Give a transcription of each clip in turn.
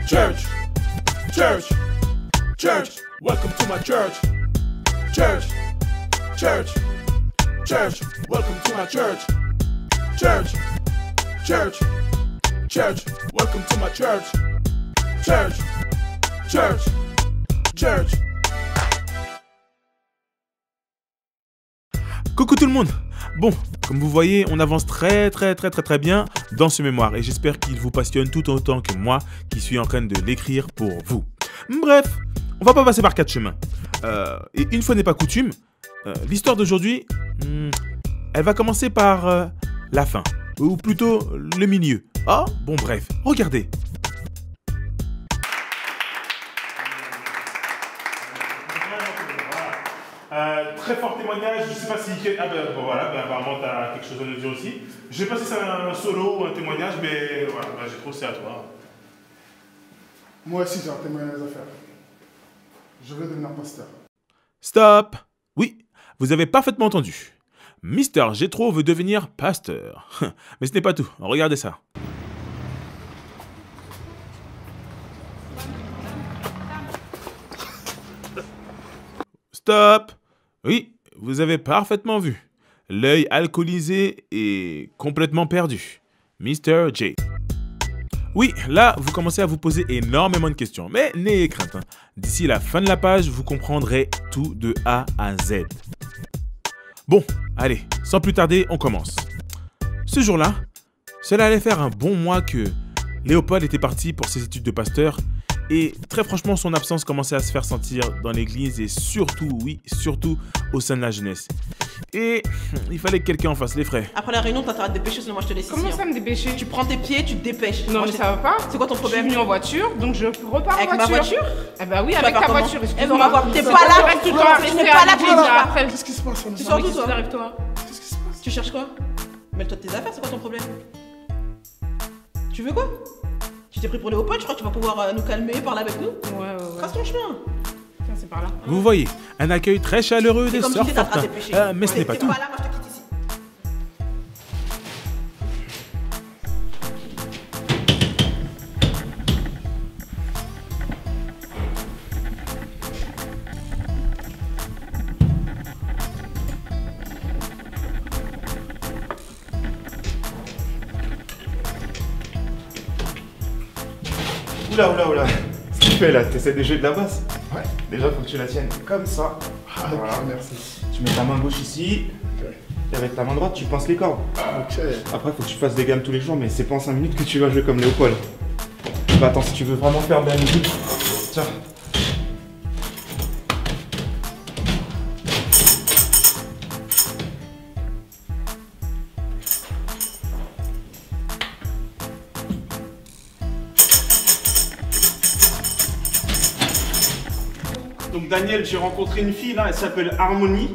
Church, church, church, welcome to my church. Church, church, church, welcome to my church. Church, church, church, welcome to my church. Church, church, church. Coucou tout le monde. Bon, comme vous voyez, on avance très bien dans ce mémoire et j'espère qu'il vous passionne tout autant que moi qui suis en train de l'écrire pour vous. Bref, on va pas passer par 4 chemins. Et une fois n'est pas coutume, l'histoire d'aujourd'hui, elle va commencer par la fin, ou plutôt le milieu. Ah, bon bref, regardez. Très fort témoignage, je sais pas si... Ah ben voilà, apparemment tu as quelque chose à nous dire aussi. Je sais pas si c'est un solo ou un témoignage, mais voilà, j'ai trop, c'est à toi. Moi aussi j'ai un témoignage à faire. Je veux devenir pasteur. Stop! Oui, vous avez parfaitement entendu. Mister Jethro veut devenir pasteur. Mais ce n'est pas tout, regardez ça. Stop! Oui, vous avez parfaitement vu. L'œil alcoolisé et complètement perdu. Mr. J. Oui, là, vous commencez à vous poser énormément de questions. Mais n'ayez crainte. D'ici la fin de la page, vous comprendrez tout de A à Z. Bon, allez, sans plus tarder, on commence. Ce jour-là, cela allait faire un bon mois que Léopold était parti pour ses études de pasteur. Et très franchement, son absence commençait à se faire sentir dans l'église et surtout, oui, surtout au sein de la jeunesse. Et il fallait que quelqu'un en fasse les frais. Après la réunion, t'as intérêt à te dépêcher, sinon moi je te laisse Comment ici. ça me dépêcher? Tu prends tes pieds, tu te dépêches. Non Moi, mais je ça va pas. C'est quoi ton problème? Je suis venue en voiture, donc je repars Avec en voiture. ma voiture? Eh bah oui, Tu avec vas ta faire comment? voiture, Eh, excuse-moi. on va voir, t'es Ça pas va, là, reste tout le temps tu resté n'es à pas là, l'église, tu vas après. Qu'est-ce qui se passe? Tu sors d'où toi? Avec toi. Qu'est-ce qui se passe? Tu cherches quoi? Mêle-toi de tes affaires, c'est quoi ton problème? Tu veux quoi? Tu t'es pris pour Léopold, je crois que tu vas pouvoir nous calmer, parler avec nous? Ouais. Trace ton chemin. Tiens, c'est par là. Vous voyez, un accueil très chaleureux des Comme tu sœurs dis, t'as Fortin. tes péchés. Mais ce n'est pas T'es tout. pas là, moi je te quitte ici. Oula. Ce que tu fais là, t'essaies de jouer de la basse? Ouais. Déjà, faut que tu la tiennes comme ça. Ah, Voilà. ok, merci. Tu mets ta main gauche ici. Ok. Et avec ta main droite, tu pinces les cordes. Ok. Après, faut que tu fasses des gammes tous les jours, mais c'est pas en 5 minutes que tu vas jouer comme Léopold. Bah attends, si tu veux vraiment faire de la musique, tiens. Donc Daniel, j'ai rencontré une fille là, elle s'appelle Harmonie.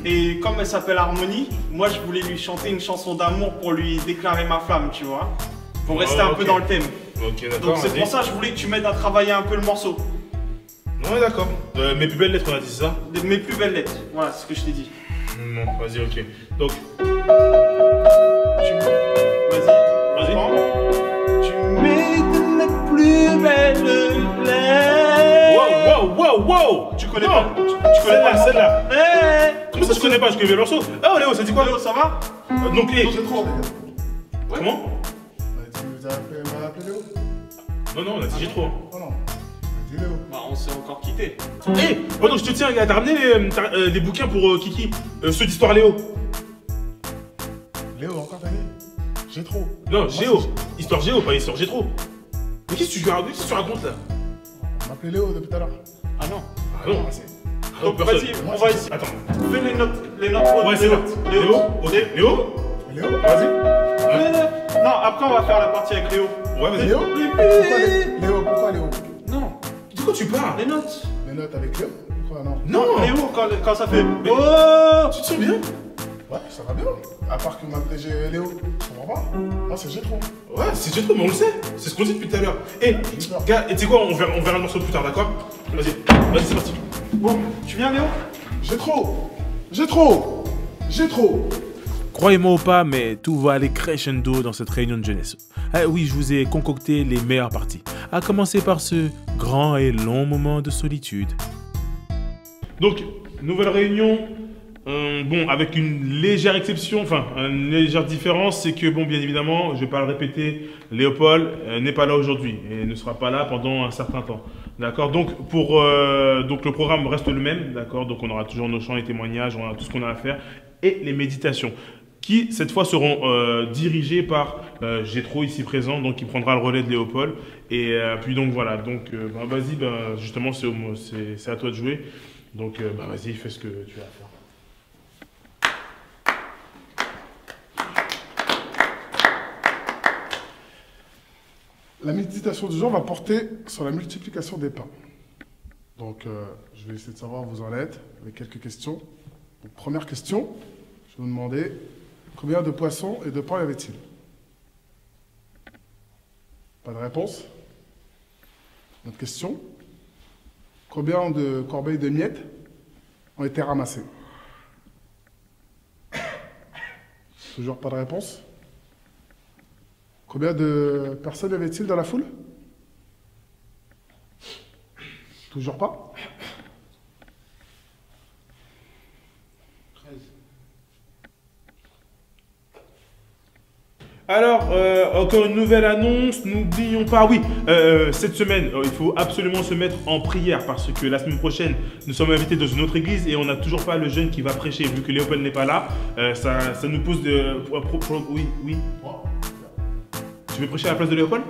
Et comme elle s'appelle Harmonie, moi je voulais lui chanter une chanson d'amour pour lui déclarer ma flamme, tu vois. Pour rester un peu dans le thème. Ok, Donc c'est pour ça que je voulais que tu m'aides à travailler un peu le morceau. Ouais, d'accord. Mes plus belles lettres, on a dit ça? Mes plus belles lettres, voilà, c'est ce que je t'ai dit. Non, vas-y, ok. Donc, Vas-y. Prends. Tu mets de mes plus belles lettres. wow. Tu connais Non. pas tu connais pas Celle-là. Eh Comment ça, je connais pas? Je connais bien le morceau. Ah, Léo, ça dit quoi? Léo, ça va? Donc, J'ai trop, les gars. comment? Tu nous as appelé Léo? Non, on a dit j'ai trop. Oh non. Dis Léo. Bah on s'est encore quitté. Hé, pendant que je te tiens, t'as ramené les bouquins pour Kiki, ceux d'Histoire Léo. Léo, encore t'as dit? J'ai trop. Non, Moi, Géo. c'est- Histoire Géo, pas Histoire J'ai trop. Mais qu'est-ce que tu racontes là? On m'appelait Léo depuis tout à l'heure. Ah non. Ah non. Donc personne. vas-y, on va ici. Attends. Fais les notes Ouais, c'est les bon. notes. Léo, ok. Léo, Léo? vas-y. Non, après on va faire la partie avec Léo. Ouais, vas-y. Léo? Pourquoi Léo? Non, De quoi tu parles? les notes. Les notes avec Léo? Pourquoi non? Non. Léo, quand ça fait. Mais- Oh Tu te sens bien? Ouais, ça va bien. À part que m'appeler Léo, je comprends pas. Moi, c'est J'ai trop. Ouais, c'est J'ai trop, mais on le sait. C'est ce qu'on dit depuis tout à l'heure. Hé, gars, et tu sais quoi, on verra le morceau plus tard, d'accord? Vas-y, c'est parti. Bon, tu viens Léo? J'ai trop. J'ai trop. J'ai trop. Croyez-moi ou pas, mais tout va aller crescendo dans cette réunion de jeunesse. Ah oui, je vous ai concocté les meilleures parties. à commencer par ce grand et long moment de solitude. Donc, nouvelle réunion. Bon, avec une légère exception, enfin, une légère différence, c'est que, bon, bien évidemment, je ne vais pas le répéter, Léopold n'est pas là aujourd'hui et ne sera pas là pendant un certain temps. D'accord, donc, donc le programme reste le même, d'accord, donc on aura toujours nos chants et témoignages, on aura tout ce qu'on a à faire, et les méditations, qui cette fois seront dirigées par Gétro ici présent, donc qui prendra le relais de Léopold, et puis donc voilà, donc vas-y, justement c'est à toi de jouer, donc vas-y, fais ce que tu as à faire. La méditation du jour va porter sur la multiplication des pains. Donc, je vais essayer de savoir où vous en êtes avec quelques questions. Donc, première question, je vais vous demander combien de poissons et de pains y avait-il? Pas de réponse. Autre question. Combien de corbeilles de miettes ont été ramassées? Toujours pas de réponse. Combien de personnes y avait-il dans la foule? Toujours pas. 13. Alors, encore une nouvelle annonce, n'oublions pas, oui, cette semaine, il faut absolument se mettre en prière parce que la semaine prochaine, nous sommes invités dans une autre église et on n'a toujours pas le jeune qui va prêcher. Vu que Léopold n'est pas là, ça nous pose de... Oui, oui. Tu veux prêcher à la place de Léopold?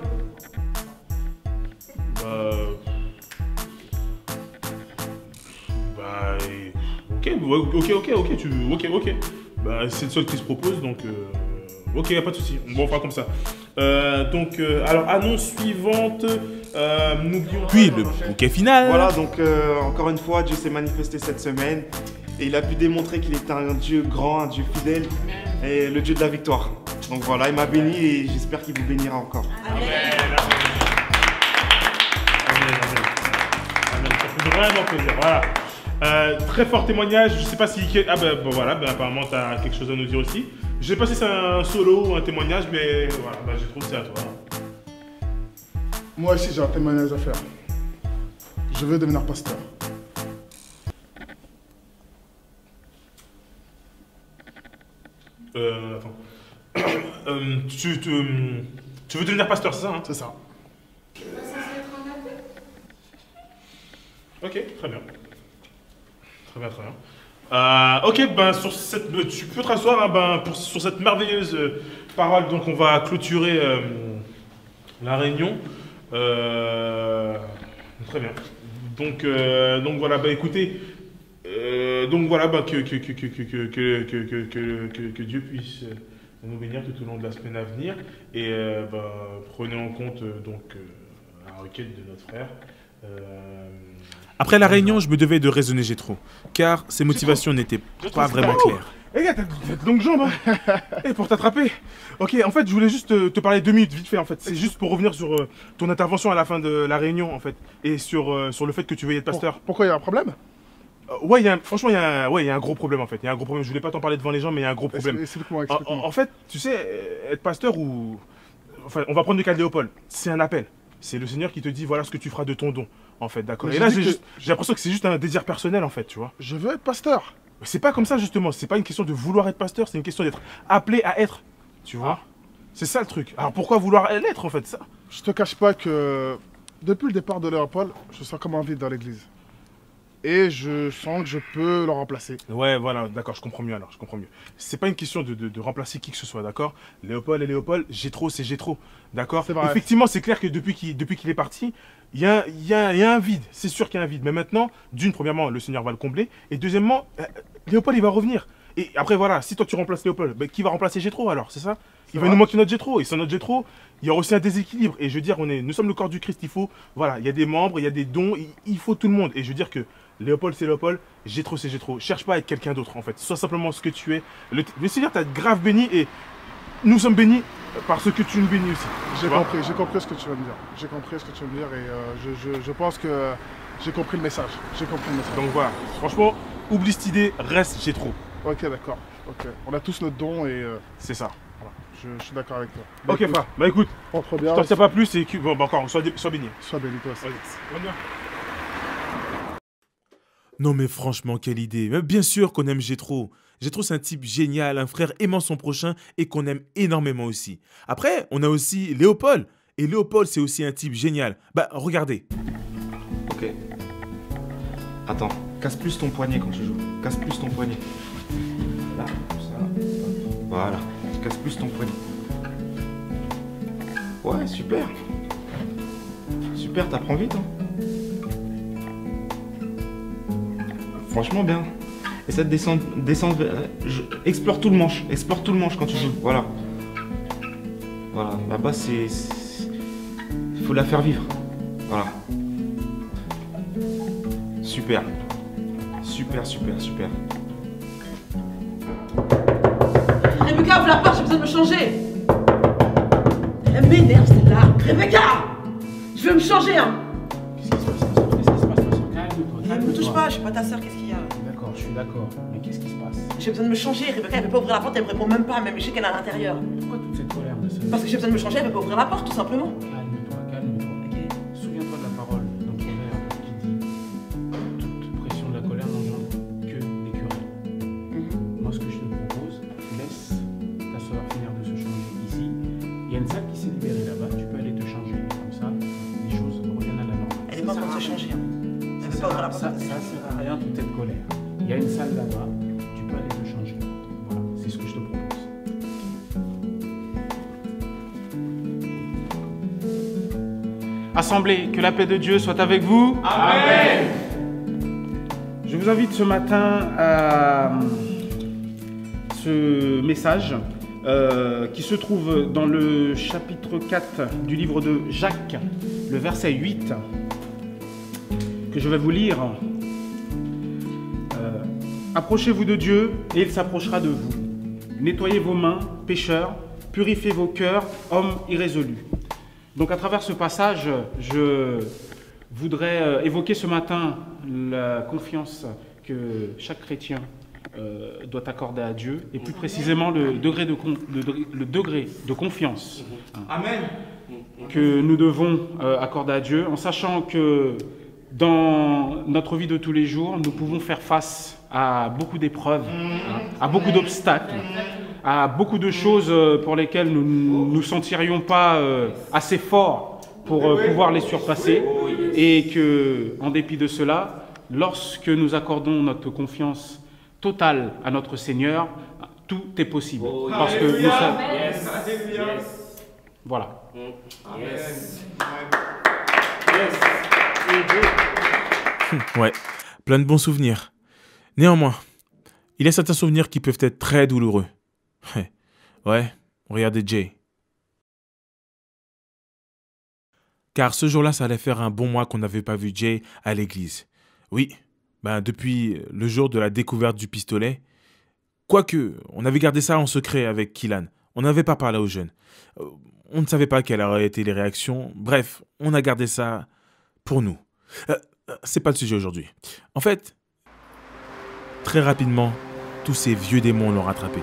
Ok. C'est le seul qui se propose, donc... Ok, y a pas de souci. Bon, on fera comme ça. Alors, annonce suivante. N'oublions puis le bouquet final. Voilà, donc encore une fois, Dieu s'est manifesté cette semaine et il a pu démontrer qu'il était un Dieu grand, un Dieu fidèle et le Dieu de la victoire. Donc voilà, il m'a béni et j'espère qu'il vous bénira encore. Amen. Ça fait vraiment plaisir. Voilà. Très fort témoignage. Je sais pas si. Apparemment, tu as quelque chose à nous dire aussi. Je sais pas si c'est un solo ou un témoignage, mais voilà, je trouve que c'est à toi. Moi aussi, j'ai un témoignage à faire. Je veux devenir pasteur. Attends. Tu veux devenir pasteur, c'est ça, hein? C'est ça. Ok, très bien. Très bien. Sur cette, tu peux te rasseoir, hein, sur cette merveilleuse parole, donc on va clôturer la réunion. Très bien. Donc voilà, écoutez, que Dieu puisse nous bénir tout au long de la semaine à venir et prenez en compte la requête de notre frère. Après la réunion, je me devais de raisonner Gétro, car ses motivations n'étaient pas vraiment claires. Les gars, t'as de longues jambes, hein. Et pour t'attraper. Ok, en fait, je voulais juste te parler 2 minutes, vite fait, en fait. C'est juste pour revenir sur ton intervention à la fin de la réunion, en fait. Et sur le fait que tu veuilles être pasteur. Pourquoi il y a un problème? Franchement, il y a un gros problème, en fait. Il y a un gros problème. Je voulais pas t'en parler devant les gens, mais il y a un gros problème. Explique-moi. En fait, tu sais, être pasteur ou... Enfin, on va prendre le cas de Léopold. C'est un appel. C'est le Seigneur qui te dit, voilà ce que tu feras de ton don, en fait, d'accord. Et là, j'ai l'impression que c'est juste un désir personnel, en fait, tu vois. Je veux être pasteur. C'est pas comme ça, justement. C'est pas une question de vouloir être pasteur, c'est une question d'être appelé à être, tu vois. C'est ça le truc. Alors pourquoi vouloir l'être, en fait, ça? Je te cache pas que depuis le départ de Léopold, je sens comme un vide dans l'église. Et je sens que je peux le remplacer. Ouais, voilà, d'accord, je comprends mieux alors, je comprends mieux. C'est pas une question de remplacer qui que ce soit, d'accord? Léopold et Léopold, Gétro, c'est Gétro, d'accord? Effectivement, c'est clair que depuis qu'il est parti, il y a un vide, c'est sûr qu'il y a un vide. Mais maintenant, premièrement, le Seigneur va le combler. Et deuxièmement, Léopold, il va revenir. Et après, voilà, si toi tu remplaces Léopold, qui va remplacer Gétro alors, c'est ça? Il va nous manquer notre Gétro. Et sans notre Gétro, il y aura aussi un déséquilibre. Et je veux dire, nous sommes le corps du Christ, il faut, voilà, il y a des membres, il y a des dons, il faut tout le monde. Et je veux dire que Léopold, c'est Léopold, Gétro, c'est Gétro. Cherche pas à être quelqu'un d'autre, en fait. Sois simplement ce que tu es. Le Seigneur t'a grave béni et nous sommes bénis parce que tu nous bénis aussi. J'ai compris ce que tu vas me dire. J'ai compris ce que tu vas me dire et je pense que j'ai compris le message. Donc voilà, franchement, oublie cette idée, reste Gétro. Ok, d'accord. Ok. On a tous notre don et... C'est ça. Voilà. Je suis d'accord avec toi. Ok, écoute, frère. Bah écoute, Entre je bien. t'en sais pas plus et bon, bah encore, sois béni. Sois béni, toi aussi. Vas-y. Bonne nuit. Non mais franchement, quelle idée. Mais bien sûr qu'on aime Gétro. Gétro, c'est un type génial, un frère aimant son prochain et qu'on aime énormément aussi. Après, on a aussi Léopold. Et Léopold, c'est aussi un type génial. Bah, regardez. Ok. Attends, casse plus ton poignet quand tu joues. Casse plus ton poignet. Là, comme ça. Voilà, casse plus ton poignet. Ouais, super. Super, t'apprends vite, hein. Franchement bien. Et ça te descend, explore tout le manche. Explore tout le manche quand tu joues. Voilà. Voilà. La basse, il faut la faire vivre. Voilà. Super. Super, super, super. Rebecca, ouvre la porte, j'ai besoin de me changer. Elle m'énerve celle-là. Rebecca, je veux me changer, hein. Qu'est-ce qui se passe? Calme-toi. Ne me touche pas, je suis pas ta soeur, qu'est-ce qu'il y a? D'accord, je suis d'accord. Mais qu'est-ce qui se passe? J'ai besoin de me changer. Rebecca, elle veut pas ouvrir la porte, elle me répond même pas, même je sais qu'elle est à l'intérieur. Pourquoi toute cette colère de ça? Parce que j'ai besoin de me changer, elle veut pas ouvrir la porte, tout simplement. Calme-toi, calme-toi. Ok. Souviens-toi de la parole dans Proverbe qui dit toute pression de la colère n'engendre que des querelles. Moi, ce que je te propose, laisse ta soeur finir de se changer ici. Il y a une salle qui s'est libérée là-bas, tu peux aller te changer. Comme ça, les choses reviennent à la normale. Elle est pas en train de se changer, hein. Elle veut pas ouvrir la porte. Ça sert à rien toute cette colère. Il y a une salle là-bas, tu peux aller te changer. Voilà, c'est ce que je te propose. Assemblée, que la paix de Dieu soit avec vous. Amen. Je vous invite ce matin à ce message qui se trouve dans le chapitre 4 du livre de Jacques, le verset 8, que je vais vous lire. Approchez-vous de Dieu et il s'approchera de vous. Nettoyez vos mains, pécheurs, purifiez vos cœurs, hommes irrésolus. Donc à travers ce passage, je voudrais évoquer ce matin la confiance que chaque chrétien doit accorder à Dieu, et plus précisément le degré de confiance Amen. que nous devons accorder à Dieu, en sachant que dans notre vie de tous les jours, nous pouvons faire face à beaucoup d'épreuves, à beaucoup d'obstacles, à beaucoup de choses pour lesquelles nous ne nous sentirions pas assez forts pour pouvoir les surpasser, et que, en dépit de cela, lorsque nous accordons notre confiance totale à notre Seigneur, tout est possible. Parce que nous sommes... Voilà. Ouais, plein de bons souvenirs. Néanmoins, il y a certains souvenirs qui peuvent être très douloureux. Ouais, regardez Jay. Car ce jour-là, ça allait faire un bon mois qu'on n'avait pas vu Jay à l'église. Oui, depuis le jour de la découverte du pistolet. Quoique, on avait gardé ça en secret avec Kylan. On n'avait pas parlé aux jeunes. On ne savait pas quelles auraient été les réactions. Bref, on a gardé ça pour nous. C'est pas le sujet aujourd'hui. En fait, très rapidement, tous ces vieux démons l'ont rattrapé.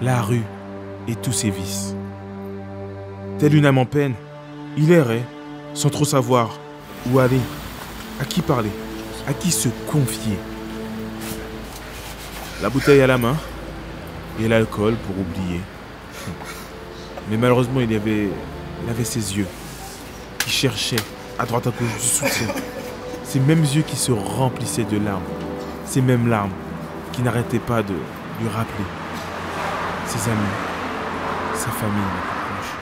La rue et tous ses vices. Tel une âme en peine, il errait, sans trop savoir où aller, à qui parler, à qui se confier. La bouteille à la main et l'alcool pour oublier. Mais malheureusement, il avait ses yeux qui cherchaient à droite à gauche du soutien. Ces mêmes yeux qui se remplissaient de larmes. Ces mêmes larmes qui n'arrêtaient pas de lui rappeler ses amis, sa famille la plus proche.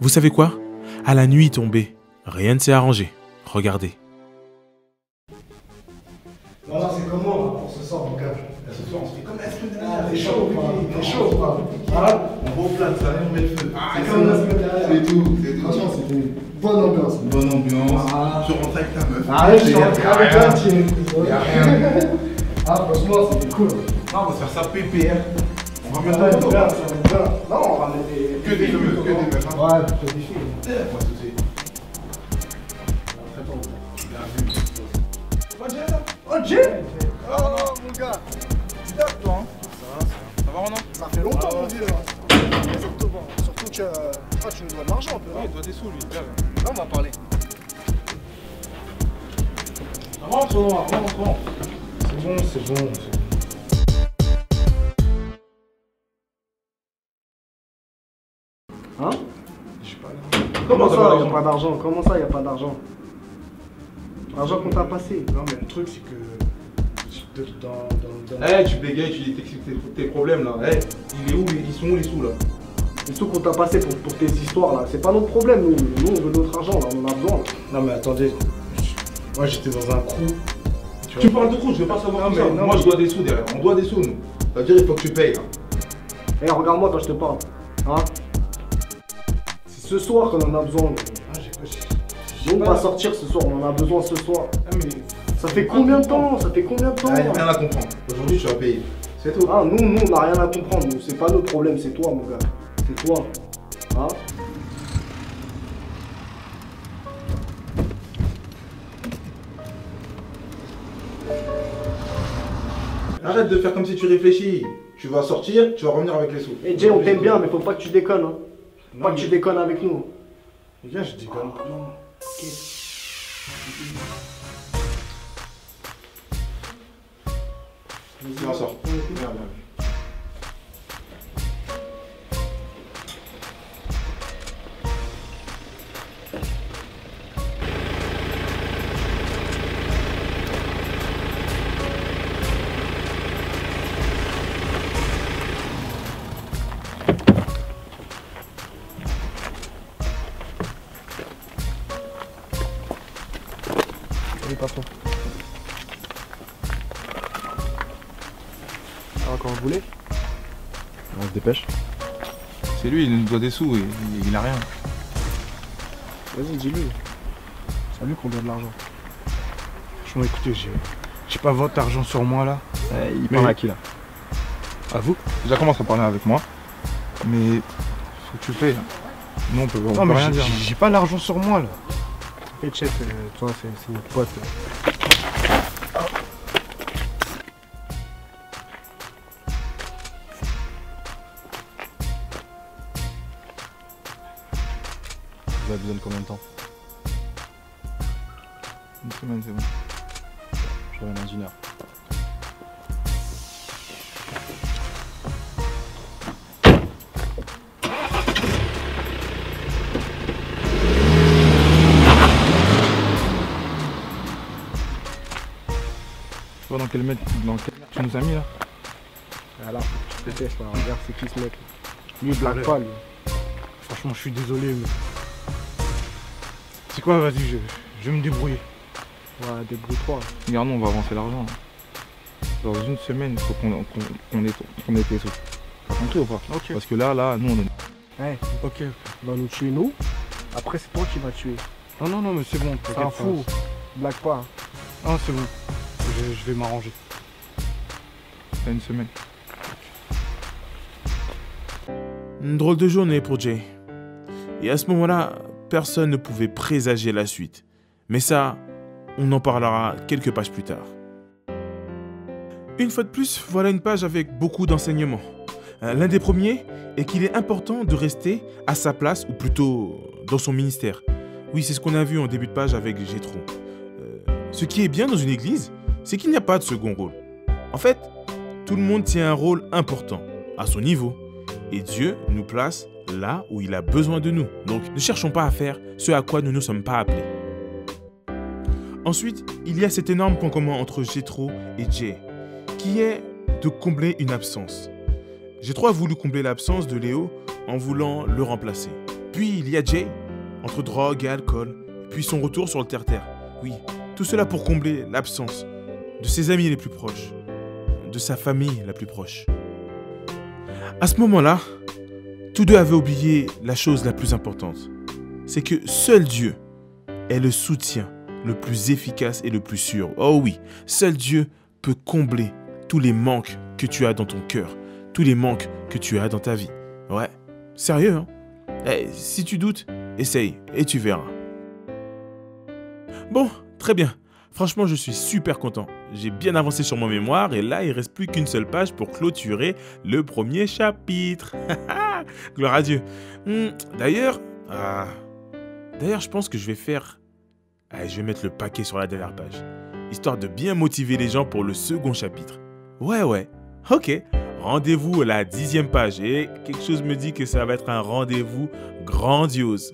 Vous savez quoi? À la nuit tombée, rien ne s'est arrangé. Regardez. Voilà, c'est comment là, pour ce soir, mon gars? Ce soir, on se fait comme la semaine dernière. T'es chaud ou pas? T'es chaud ou pas? Hein? On va au plat, ça va, on met le feu. C'est comme la semaine dernière. C'est tout, c'est tout. Franchement, c'était une bonne ambiance. Bonne ambiance. Tu rentres avec ta meuf. Ah ouais, je suis rentré avec un team. Y'a rien. Ah, franchement, c'était cool. Non, on va se faire ça PPR. On va mettre un photo. Ça va être bien. Non, on va mettre des. Que des meufs, que des meufs. Ouais, que des filles. Pas de soucis. Oh, Jay! Oh, mon gars! Tu tapes, toi, hein? Ça va, Ronan? Ça fait longtemps, mon vieux, hein? Exactement. Surtout que tu nous dois de l'argent, un peu, hein? Il doit des sous, lui. Là, on va parler. Rentre, Ronan, rentre. C'est bon, c'est bon. Hein? J'ai pas d'argent. Comment ça, il n'y a pas d'argent? Comment ça, il n'y a pas d'argent? L'argent qu'on t'a passé. Non, mais le truc, c'est que. Eh, tu bégayes, tu dis tes problèmes là. Eh, il est où, ils sont où les sous là? Les sous qu'on t'a passé pour tes histoires là, c'est pas notre problème, nous. Nous, on veut notre argent là, on en a besoin. Là. Non, mais attendez. Moi, j'étais dans un crew. Tu parles de crew, je veux pas savoir tout ça. Moi, je dois des sous derrière. On doit des sous, nous. Ça veut dire il faut que tu payes là. Eh, regarde-moi quand je te parle. Hein? C'est ce soir qu'on en a besoin. Nous, on va sortir ce soir, on en a besoin ce soir. Ah, mais ça fait combien de temps? Ça fait combien de temps? Ah, il n'y a rien à comprendre. Aujourd'hui, tu vas payer. C'est tout. Ah, nous, on n'a rien à comprendre. C'est pas notre problème, c'est toi, mon gars. C'est toi. Hein? Arrête de faire comme si tu réfléchis. Tu vas sortir, tu vas revenir avec les sous. Eh, Jay, on t'aime bien, mais faut pas que tu déconnes. Hein. Faut pas que tu déconnes avec nous. Les gars, je déconne. Non. Ok. Vas-y, on sort. Viens. Salut, patron. Alors, quand vous voulez? On se dépêche. C'est lui, il nous doit des sous et il a rien. Vas-y, dis-lui. C'est à lui qu'on doit de l'argent. Franchement, écoutez, j'ai pas votre argent sur moi là. Il parle à qui là? À vous? Déjà commence à parler avec moi. Mais faut que tu payes. Non, on peut rien dire. J'ai pas l'argent sur moi là. Et chef, toi c'est notre pote. Vous avez besoin de combien de temps? Une semaine, c'est bon. Je reviens dans une heure. Tu vois dans quel mec tu nous as mis là? Ah là, faut que tu te testes là, regarde c'est qui ce mec. Lui, il blague pas lui. Franchement, je suis désolé, mais. C'est quoi, vas-y, je vais me débrouiller. Ouais, débrouille-toi. Regarde, nous, on va avancer l'argent. Dans une semaine, il faut qu'on ait tes sous. T'as compris ou pas? Ok. Parce que là, nous, on est. Ouais, ok. Il va nous tuer, nous. Après, c'est toi qui vas tuer. Non, mais c'est bon. C'est un fou. Blague pas. Non, c'est bon. Je vais m'arranger. T'as une semaine. Une drôle de journée pour Jay. Et à ce moment-là, personne ne pouvait présager la suite. Mais ça, on en parlera quelques pages plus tard. Une fois de plus, voilà une page avec beaucoup d'enseignements. L'un des premiers est qu'il est important de rester à sa place, ou plutôt dans son ministère. Oui, c'est ce qu'on a vu en début de page avec Jétro. Ce qui est bien dans une église, c'est qu'il n'y a pas de second rôle. En fait, tout le monde tient un rôle important, à son niveau. Et Dieu nous place là où il a besoin de nous. Donc, ne cherchons pas à faire ce à quoi nous ne sommes pas appelés. Ensuite, il y a cet énorme point commun entre Jétro et Jay, qui est de combler une absence. Jétro a voulu combler l'absence de Léo en voulant le remplacer. Puis il y a Jay entre drogue et alcool, puis son retour sur le terre-terre. Oui, tout cela pour combler l'absence de ses amis les plus proches, de sa famille la plus proche. À ce moment-là, tous deux avaient oublié la chose la plus importante. C'est que seul Dieu est le soutien le plus efficace et le plus sûr. Oh oui, seul Dieu peut combler tous les manques que tu as dans ton cœur, tous les manques que tu as dans ta vie. Ouais, sérieux, hein? Si tu doutes, essaye et tu verras. Bon, très bien. Franchement, je suis super content. J'ai bien avancé sur mon mémoire et là, il ne reste plus qu'une seule page pour clôturer le premier chapitre. Gloire à Dieu. D'ailleurs, je pense que je vais faire... je vais mettre le paquet sur la dernière page, histoire de bien motiver les gens pour le second chapitre. Ouais, ok. Rendez-vous à la 10e page et quelque chose me dit que ça va être un rendez-vous grandiose.